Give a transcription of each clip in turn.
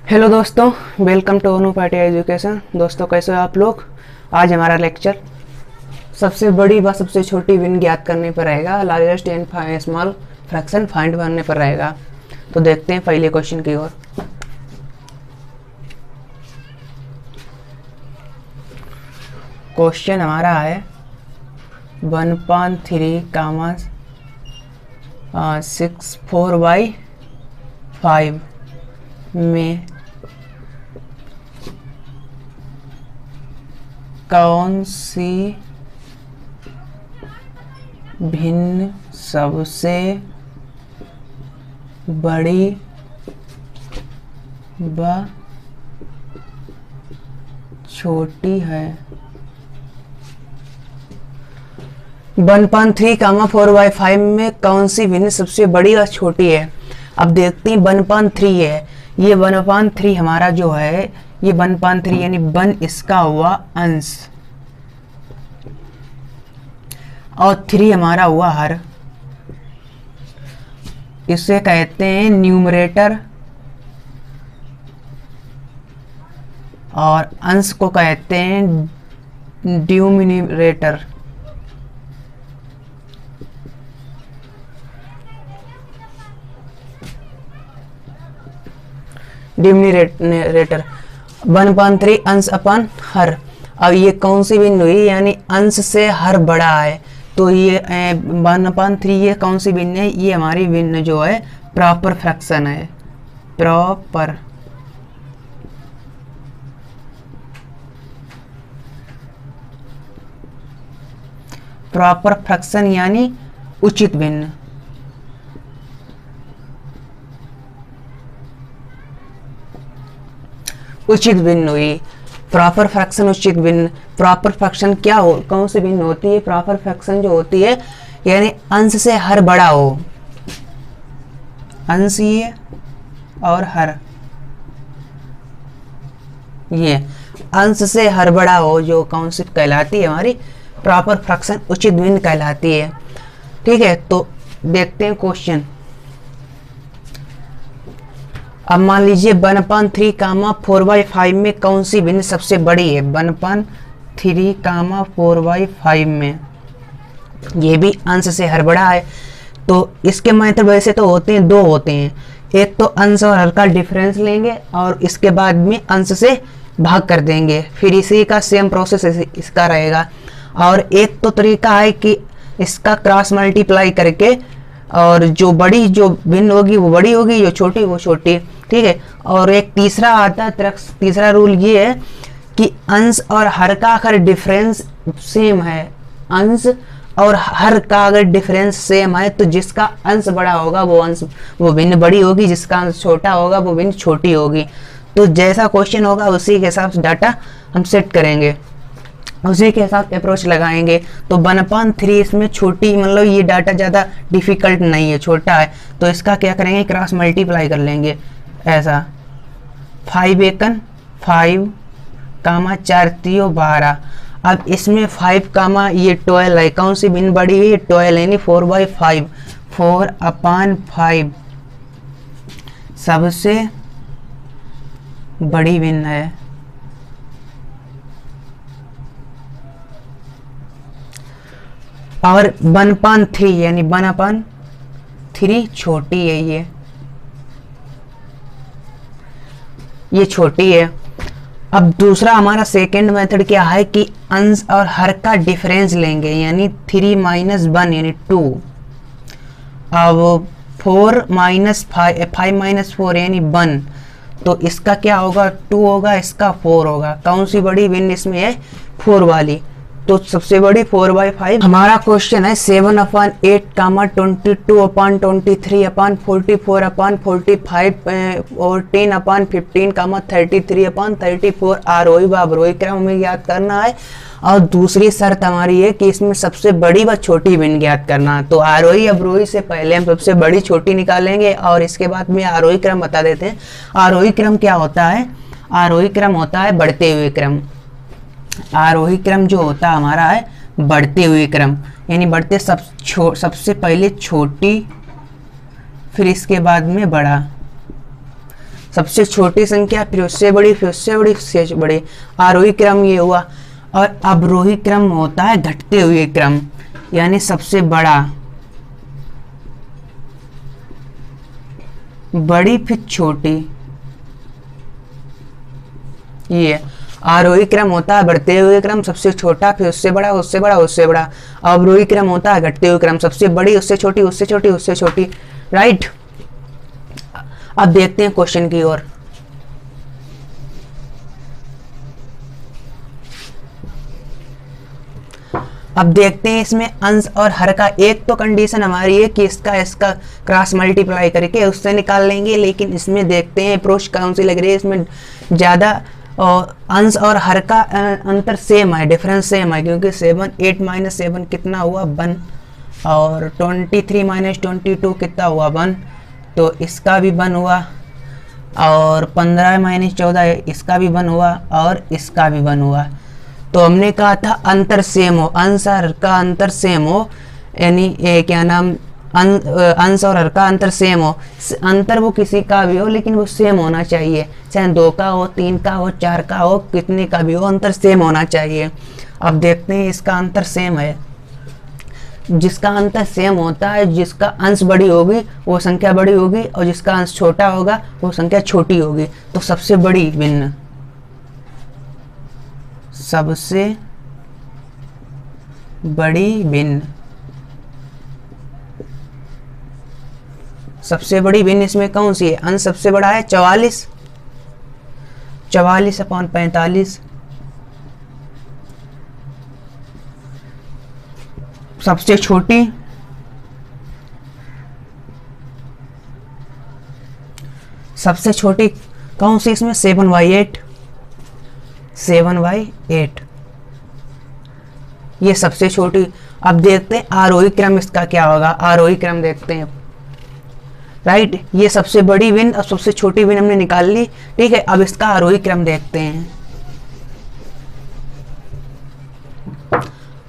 Hello दोस्तों, welcome to Anu Patiya education. दोस्तों कैसे हो आप लोग। आज हमारा लेक्चर सबसे बड़ी व सबसे छोटी विन ज्ञात करने पर रहेगा। Largest and small fraction find करने पर रहेगा। तो देखते हैं पहले क्वेश्चन की ओर। क्वेश्चन हमारा है 1.3, 64/5 में कौन सी भिन्न सबसे बड़ी व छोटी है। 1.3, 4/5 में कौन सी भिन्न सबसे बड़ी और छोटी है। अब देखते हैं 1.3 है। ये 1/3 हमारा जो है, ये 1/3 यानी 1 इसका हुआ अंश और 3 हमारा हुआ हर। इसे कहते हैं न्यूमरेटर और अंश को कहते हैं डिनोमिनेटर। डिनोमिनेटर 1/3 अंश अपन हर। अब ये कौन सी भिन्न हुई, यानी अंश से हर बड़ा है। तो ये 1/3 ये कौन सी भिन्न है, ये हमारी भिन्न जो है प्रॉपर फ्रैक्शन है। प्रॉपर फ्रैक्शन यानी उचित भिन्न। उचित भिन्न हुई प्रॉपर फ्रैक्शन, उचित भिन्न। प्रॉपर फ्रैक्शन क्या हो, कौन सी भिन्न होती है। प्रॉपर फ्रैक्शन जो होती है यानी अंश से हर बड़ा हो। अंश ये और हर, ये अंश से हर बड़ा हो जो कौन सी कहलाती है, हमारी प्रॉपर फ्रैक्शन उचित भिन्न कहलाती है। ठीक है, तो देखते हैं क्वेश्चन। अब मान लीजिए 1/3, 4/5 में कौन सी भिन्न सबसे बड़ी है। 1/3, 4/5 में ये भी अंश से हर बड़ा है। तो इसके मेथड वैसे तो होते हैं, दो होते हैं। एक तो अंश और हर का डिफरेंस लेंगे और इसके बाद में अंश से भाग कर देंगे, फिर इसी का सेम प्रोसेस इसका रहेगा। और एक तो तरीका है कि इसका क्रॉस मल्टीप्लाई करके, और जो बड़ी जो भिन्न होगी वो बड़ी होगी, जो छोटी वो छोटी। ठीक है, और एक तीसरा आता है, तीसरा रूल ये है कि अंश और हर का अगर डिफरेंस सेम है, अंश और हर का अगर डिफरेंस सेम है, तो जिसका अंश बड़ा होगा वो भिन्न बड़ी होगी, जिसका अंश छोटा होगा वो भिन्न छोटी होगी। तो जैसा क्वेश्चन होगा उसी के हिसाब से डाटा हम सेट करेंगे, उसी के साथ अप्रोच लगाएंगे। तो 1/3 इसमें छोटी, मतलब ये डाटा ज़्यादा डिफिकल्ट नहीं है, छोटा है। तो इसका क्या करेंगे, क्रॉस मल्टीप्लाई कर लेंगे ऐसा। 5 एकन 5, 4 3 12। अब इसमें 5, ये 12 है। कौन सी भिन्न बड़ी है, 12 यानी 4/5। 4/5 सबसे बड़ी भिन्न है। और 1/3 यानी 1/3 छोटी है, ये छोटी है। अब दूसरा हमारा सेकेंड मेथड क्या है कि अंश और हर का डिफरेंस लेंगे, यानी 3 - 1 यानी 2। अब 4 - 5 - 4 यानी 1। तो इसका क्या होगा, 2 होगा, इसका 4 होगा। कौन सी बड़ी भिन्न इसमें है, 4 वाली। तो सबसे बड़ी 4/5। हमारा क्वेश्चन है 7/8, 22/43/44/45 और 10/15, 33/34। आरोही व अवरोही क्रम में ज्ञात करना है। और दूसरी शर्त हमारी है कि इसमें सबसे बड़ी व छोटी भिन्न ज्ञात करना है। तो आरोही अवरोही से पहले हम सबसे बड़ी छोटी निकालेंगे और इसके बाद में आरोही क्रम बता देते हैं। आरोही क्रम क्या होता है, आरोही क्रम होता है बढ़ते हुए क्रम। आरोही क्रम जो होता है हमारा है बढ़ते हुए क्रम, यानी बढ़ते सबसे पहले छोटी, फिर इसके बाद में बड़ा। सबसे छोटी संख्या, फिर उससे बड़ी, फिर उससे बड़ी, उससे बड़ी। आरोही क्रम ये हुआ। और अवरोही क्रम होता है घटते हुए क्रम, यानी सबसे बड़ा, बड़ी, फिर छोटी। ये आरोही क्रम होता है बढ़ते हुए क्रम, सबसे छोटा, फिर उससे बड़ा, उससे बड़ा, उससे बड़ा। अवरोही क्रम होता है घटते हुए क्रम, सबसे बड़ी, उससे छोटी, उससे छोटी, उससे छोटी। राइट। अब देखते हैं क्वेश्चन की ओर। अब देखते हैं इसमें अंश और हर का। एक तो कंडीशन हमारी है कि इसका क्रॉस मल्टीप्लाई करके उससे निकाल लेंगे, लेकिन इसमें देखते हैं अप्रोच कौन सी लग रही है। इसमें ज़्यादा अंश और हर का अंतर सेम है, डिफरेंस सेम है, क्योंकि 7 8 माइनस 7 कितना हुआ 1, और 23 माइनस 22 कितना हुआ 1, तो इसका भी 1 हुआ। और 15 माइनस 14 इसका भी 1 हुआ, और इसका भी 1 हुआ। तो हमने कहा था अंतर सेम हो, अंश और हर का अंतर सेम हो, यानी क्या नाम, अंश और हर का अंतर सेम हो। अंतर वो किसी का भी हो, लेकिन वो सेम होना चाहिए, चाहे 2 का हो, 3 का हो, 4 का हो, कितने का भी हो, अंतर सेम होना चाहिए। अब देखते हैं इसका अंतर सेम है। जिसका अंतर सेम होता है, जिसका अंश बड़ी होगी वो संख्या बड़ी होगी, और जिसका अंश छोटा होगा वो संख्या छोटी होगी। तो सबसे बड़ी भिन्न, सबसे बड़ी भिन्न, सबसे बड़ी भिन्न इसमें कौन सी है? अंश सबसे बड़ा है 44, 44/45। सबसे छोटी, सबसे छोटी कौन सी इसमें? 7/8, 7/8 ये सबसे छोटी। अब देखते हैं आरोही क्रम इसका क्या होगा। आरोही क्रम देखते हैं। राइट, ये सबसे बड़ी भिन्न और सबसे छोटी भिन्न हमने निकाल ली। ठीक है, अब इसका आरोही क्रम देखते हैं।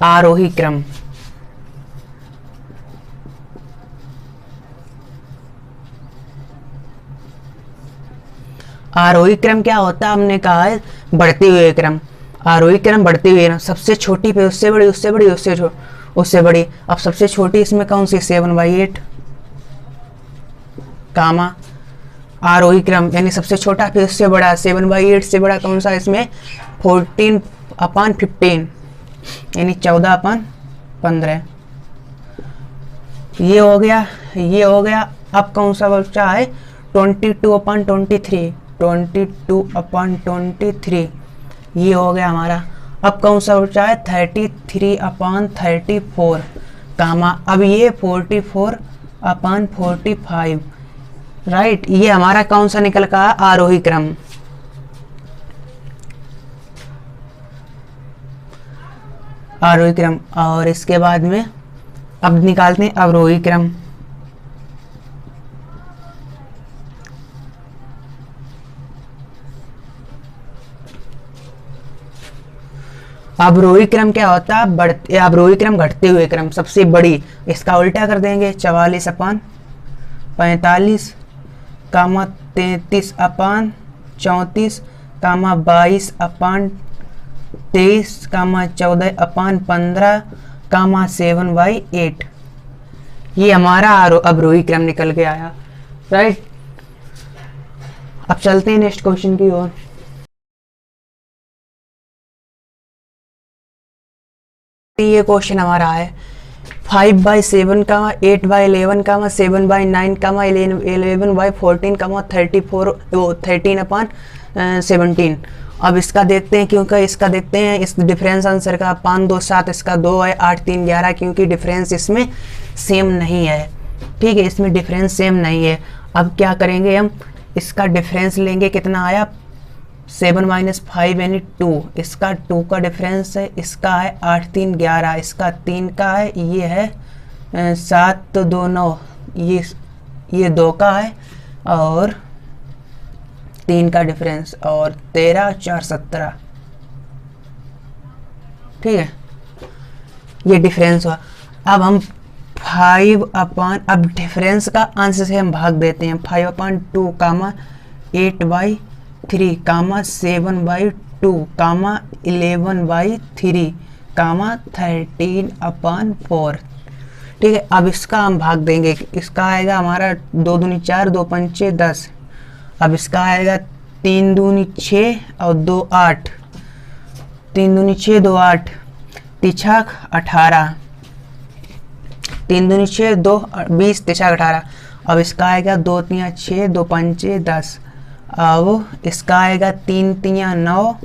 आरोही क्रम, आरोही क्रम क्या होता है? हमने कहा है बढ़ते हुए क्रम। आरोही क्रम बढ़ते हुए क्रम, सबसे छोटी पे उससे बड़ी, उससे बड़ी, उससे बड़ी। अब सबसे छोटी इसमें कौन सी? 7/8 कामा आरोही क्रम, यानी सबसे छोटा फिर उससे बड़ा। 7/8 से बड़ा कौन सा इसमें? 14/15, यानी 14/15। ये हो गया, ये हो गया। अब कौन सा बचा है? 22/23, 22/23 ये हो गया हमारा। अब कौन सा बचा है? 33/34 कामा, अब ये 44/45। राइट, ये हमारा कौन सा निकल का? आरोही क्रम। आरोही क्रम। और इसके बाद में अब निकालते हैं अवरोही क्रम। अवरोही क्रम क्या होता है? बढ़ते, अवरोही क्रम घटते हुए क्रम, सबसे बड़ी। इसका उल्टा कर देंगे, 44/45 कामा 33/34 कामा 22/23 कामा 14/15 कामा 7/8। ये हमारा अवरोही क्रम निकल के आया। राइट, अब चलते हैं नेक्स्ट क्वेश्चन की ओर। ये क्वेश्चन हमारा है 5/7 कामा 8/11 कामा 7/9 कामा 11/14 कामा 13/17। अब इसका देखते हैं, क्योंकि इसका देखते हैं इस डिफरेंस आंसर का 5 2 7, इसका 2 है, 8 3 11, क्योंकि डिफरेंस इसमें सेम नहीं है। ठीक है, इसमें डिफरेंस सेम नहीं है। अब क्या करेंगे हम? इसका डिफरेंस लेंगे, कितना आया? 7 - 5 यानी 2, इसका 2 का डिफरेंस है, इसका है 8 3 11, इसका 3 का है, ये है 7 2 9, ये 2 का है, और 3 का डिफरेंस, और 13 4 17। ठीक है, ये डिफरेंस हुआ। अब हम 5 अपान, अब डिफरेंस का अंश से हम भाग देते हैं। 5/2 कामा 8/3 कामा 7/2 कामा 11/3 कामा 13/4। ठीक है, अब इसका हम भाग देंगे। इसका आएगा हमारा 2 दूनी 4, 2 पंचे 10। अब इसका आएगा 3 दूनी 6 और 2 8, 3 दूनी 6, 2 8, तिछक 18, 3 दूनी 6, 2 20, तिछक 18। अब इसका आएगा 2 तियाँ 6, 2 पंचे 10। अब इसका आएगा 3 तियाँ 9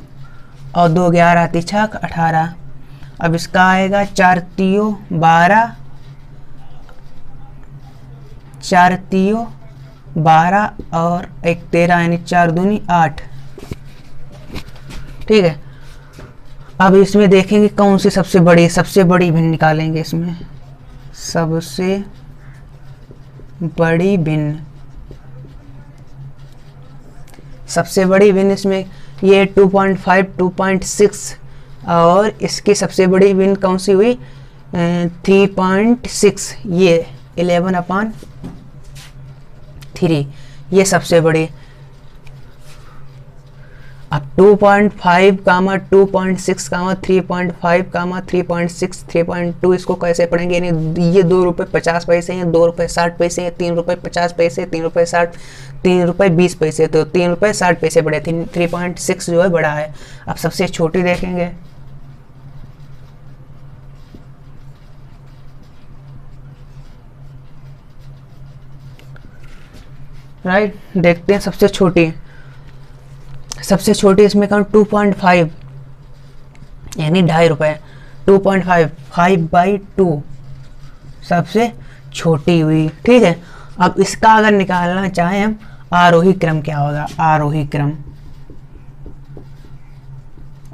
और 2 11, तिछक 18। अब इसका आएगा 4 तियो 12, 4 तियो 12 और 1 13, यानी 4 दूनी 8। ठीक है, अब इसमें देखेंगे कौन सी सबसे बड़ी, सबसे बड़ी भिन्न निकालेंगे। इसमें सबसे बड़ी भिन्न, सबसे बड़ी भिन्न इसमें ये 2.5, 2.6 और इसकी सबसे बड़ी भिन्न कौन सी हुई 3.6, ये 11/3, ये सबसे बड़ी। अब 2.5 कामा 2.6 कामा 3.5 कामा 3.6 3.2 इसको कैसे पढ़ेंगे, यानी ये 2 रुपये 50 पैसे हैं, 2 रुपये 60 पैसे हैं, 3 रुपये 50 पैसे, 3 रुपये 60, 3 रुपये 20 पैसे, तो 3 रुपये 60 पैसे बड़े, 3.6 जो है बड़ा है। अब सबसे छोटी देखेंगे, राइट, देखते हैं सबसे छोटी। सबसे छोटी इसमें कौन 2.5 यानी 2.5 रुपये, 2.5 5/2 सबसे छोटी हुई। ठीक है, अब इसका अगर निकालना चाहें हम आरोही क्रम क्या होगा, आरोही क्रम,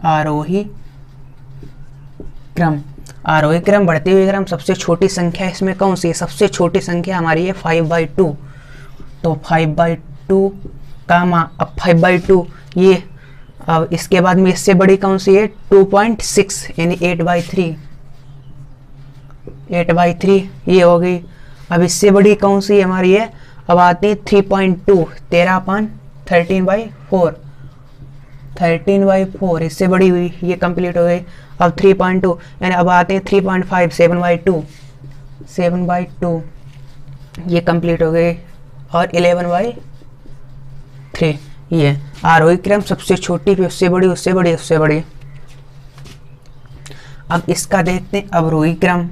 आरोही क्रम, आरोही क्रम, बढ़ती हुई क्रम। सबसे छोटी संख्या इसमें कौन सी है, सबसे छोटी संख्या हमारी है 5/2, तो 5/2 कामा, अब 5/2 ये, अब इसके बाद में इससे बड़ी कौन सी है 2.6 यानी 8/3, 8/3 ये हो गई। अब इससे बड़ी कौन सी हमारी है, अब आती है 3.2, 13/13/4, 13/4 इससे बड़ी हुई, ये कंप्लीट हो गई। अब 3.2 यानी अब आते हैं 3.5, 7/2, 7/2 ये कंप्लीट हो गई, और 11/3 ये आरोही क्रम, सबसे छोटी फिर उससे बड़ी, उससे बड़ी, उससे बड़ी। अब इसका देखते हैं अवरोही क्रम,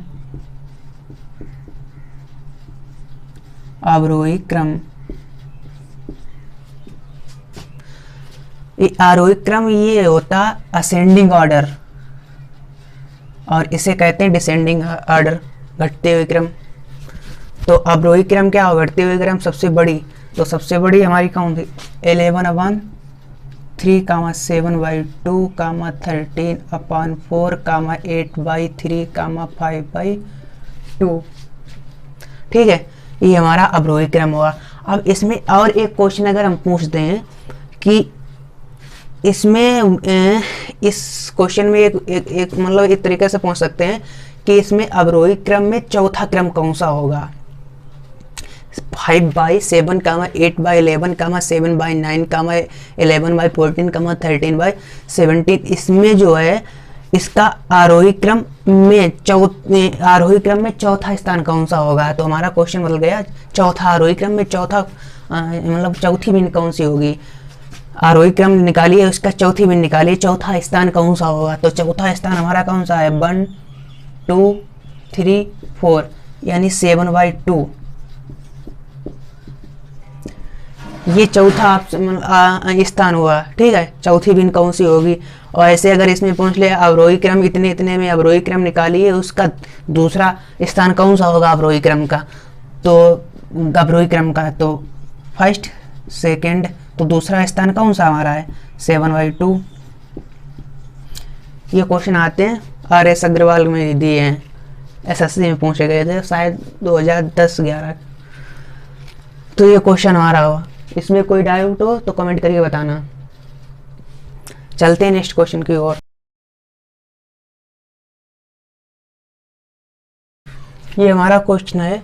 अवरोही क्रम, ये आरोही क्रम ये होता असेंडिंग ऑर्डर, और इसे कहते हैं डिसेंडिंग ऑर्डर, घटते हुए क्रम। तो अवरोही क्रम क्या हो, घटते हुए क्रम सबसे बड़ी, तो सबसे बड़ी हमारी कौन थी 11/3 कामा 7/2 कामा 13/4 कामा 8/3 कामा 5/2। ठीक है, ये हमारा अवरोही क्रम हुआ। अब इसमें और एक क्वेश्चन अगर हम पूछते हैं कि इसमें इस क्वेश्चन में एक मतलब एक तरीके से पूछ सकते हैं कि इसमें अवरोही क्रम में चौथा क्रम कौन सा होगा, 5/7 कामा 8/11 कामा 7/9 कामा 11/14 कामा 13/17, इसमें जो है इसका आरोही क्रम में चौथा स्थान कौन सा होगा। तो हमारा क्वेश्चन बदल गया, चौथा आरोही क्रम में चौथा मतलब चौथी भिन्न कौन सी होगी, आरोही क्रम निकालिए, उसका चौथी भिन्न निकालिए, चौथा स्थान कौन सा होगा। तो चौथा स्थान हमारा कौन सा है 1 2 3 4 यानी 7/2, ये चौथा स्थान हुआ। ठीक है, चौथी भिन्न कौन सी होगी। और ऐसे अगर इसमें पूछ ले अवरोही क्रम इतने इतने में अवरोही क्रम निकालिए, उसका दूसरा स्थान कौन सा होगा अवरोही क्रम का, तो अवरोही क्रम का तो फर्स्ट सेकंड, तो दूसरा स्थान कौन सा हमारा है 7/2। ये क्वेश्चन आते हैं RS अग्रवाल में दिए हैं, SSC में पूछे गए थे शायद 2010-11। तो ये क्वेश्चन हमारा हुआ। इसमें कोई डाउट हो तो कमेंट करके बताना। चलते हैं नेक्स्ट क्वेश्चन की ओर। ये हमारा क्वेश्चन है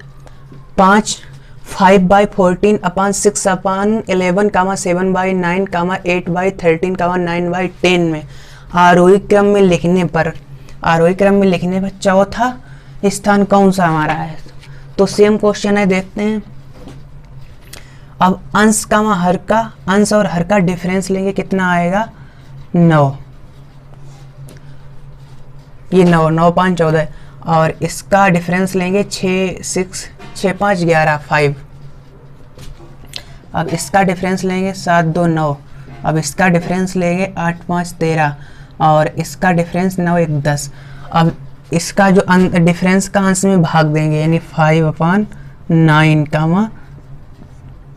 5/14/6/11, 7/9, 8/13, 9/10 में आरोही क्रम में लिखने पर चौथा स्थान कौन सा हमारा है। तो सेम क्वेश्चन है, देखते हैं। अब अंश हर का, अंश और हर का डिफरेंस लेंगे, कितना आएगा 9, ये 9 5 14, और इसका डिफरेंस लेंगे 6 5 11 5। अब इसका डिफरेंस लेंगे 7 2 9, अब इसका डिफरेंस लेंगे 8 5 13, और इसका डिफरेंस 9 1 10। अब इसका जो डिफरेंस का अंश में भाग देंगे, यानी 5/9,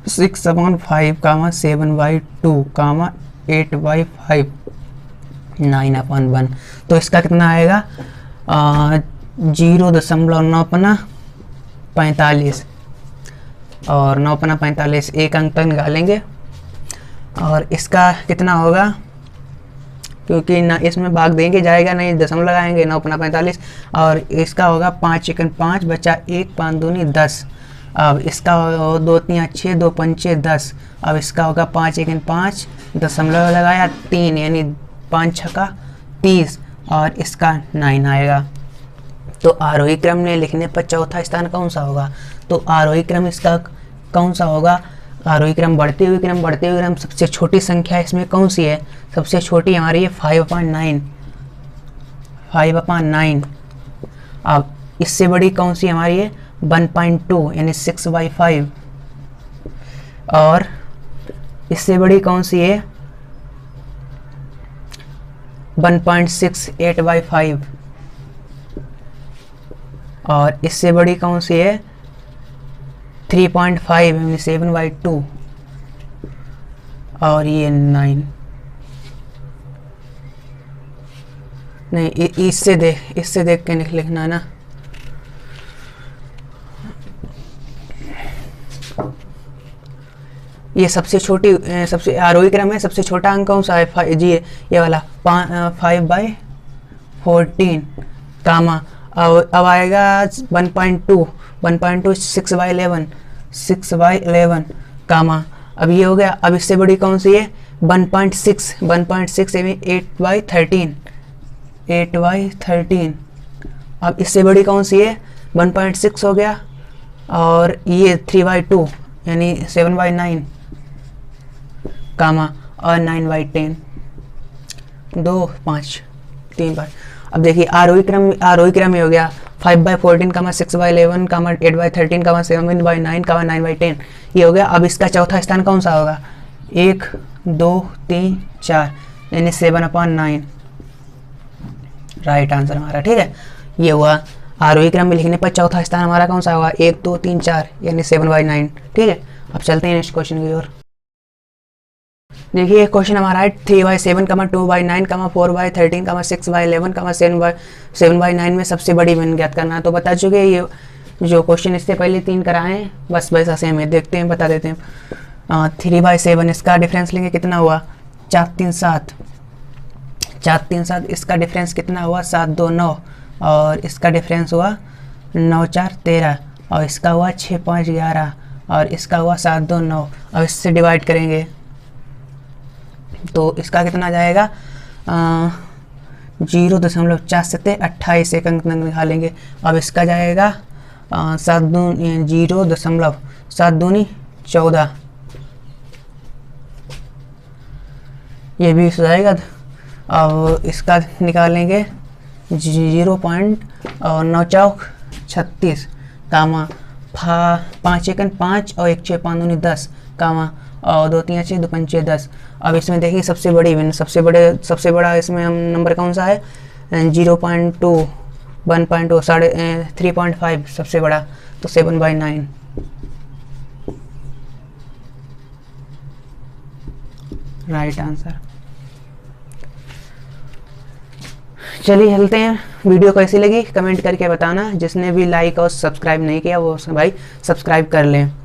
6/5, 7/2, 8/5, 9/1। तो इसका कितना आएगा 0.945, और 9×45 एक अंक तक निकालेंगे। और इसका कितना होगा, क्योंकि ना इसमें भाग देंगे जाएगा नहीं, दशमलव लगाएंगे, 9×45, और इसका होगा 5 1 5 बचा 1, 5 दूनी 10। अब इसका 2 3 6, 2 5 10। अब इसका होगा 5 1 5, दशमलव लगाया 3, यानी 5 6 30, और इसका 9 आएगा। तो आरोही क्रम में लिखने पर चौथा स्थान कौन सा होगा। तो आरोही क्रम इसका कौन सा होगा, आरोही क्रम बढ़ते हुए क्रम सबसे छोटी संख्या इसमें कौन सी है, सबसे छोटी हमारी है 5/9। अब इससे बड़ी कौन सी हमारी है 1.2, यानी 6/5, और इससे बड़ी कौन सी है 1.6 8/5, और इससे बड़ी कौन सी है 3.5, यानी 7/2, और ये 9 नहीं, इससे देख के लिखना ना। ये सबसे छोटी, सबसे आरोही क्रम में सबसे छोटा अंक कौन सा है जी, ये वाला 5/14, कामा। अब आएगा 1.2 6/11, कामा। अब ये हो गया। अब इससे बड़ी कौन सी है 1.6 8/13। अब इससे बड़ी कौन सी है 1.6 हो गया, और ये 3/2, यानी 7/9, कामा, और 9/10, 2 5 3 बार। अब देखिए आरोही क्रम में हो गया 5/14, 6/11, 8/13, 7/9, 9/10, ये हो गया। अब इसका चौथा स्थान कौन सा होगा 1 2 3 4, यानी 7/9, राइट आंसर हमारा। ठीक है, ये हुआ आरोही क्रम में लिखने पर चौथा स्थान हमारा कौन सा होगा 1 2 3 4, यानी 7/9। ठीक है, अब चलते हैं नेक्स्ट क्वेश्चन की ओर। देखिए क्वेश्चन हमारा है 3/7, 2/9, 4/13, 6/11, 7/9 में सबसे बड़ी भिन्न ज्ञात करना है। तो बता चुके ये जो क्वेश्चन इससे पहले 3 कराए हैं, बस वैसा सेम है, देखते हैं बता देते हैं। 3/7 इसका डिफरेंस लेंगे, कितना हुआ 4 3 7, 4 3 7, इसका डिफरेंस कितना हुआ 7 2 9, और इसका डिफरेंस हुआ 9 4 13, और इसका हुआ 6 5 11, और इसका हुआ 7 2 9। अब इससे डिवाइड करेंगे तो इसका कितना जाएगा 0.4 28 एक अंक निकालेंगे। अब इसका जाएगा 7 दूनी 14, ये भी हो जाएगा। अब इसका निकालेंगे 0.9 कामा 5 1 5, और 1 6 5 दूनी 10, कामा, और 2 3 6 2 5 10। अब इसमें देखिए सबसे सबसे बड़ा इसमें हम नंबर कौन सा है 0.2 1.2 3.5 सबसे बड़ा, तो 7/9, राइट आंसर। चलिए चलते हैं। वीडियो कैसी लगी कमेंट करके बताना, जिसने भी लाइक और सब्सक्राइब नहीं किया वो भाई सब्सक्राइब कर लें।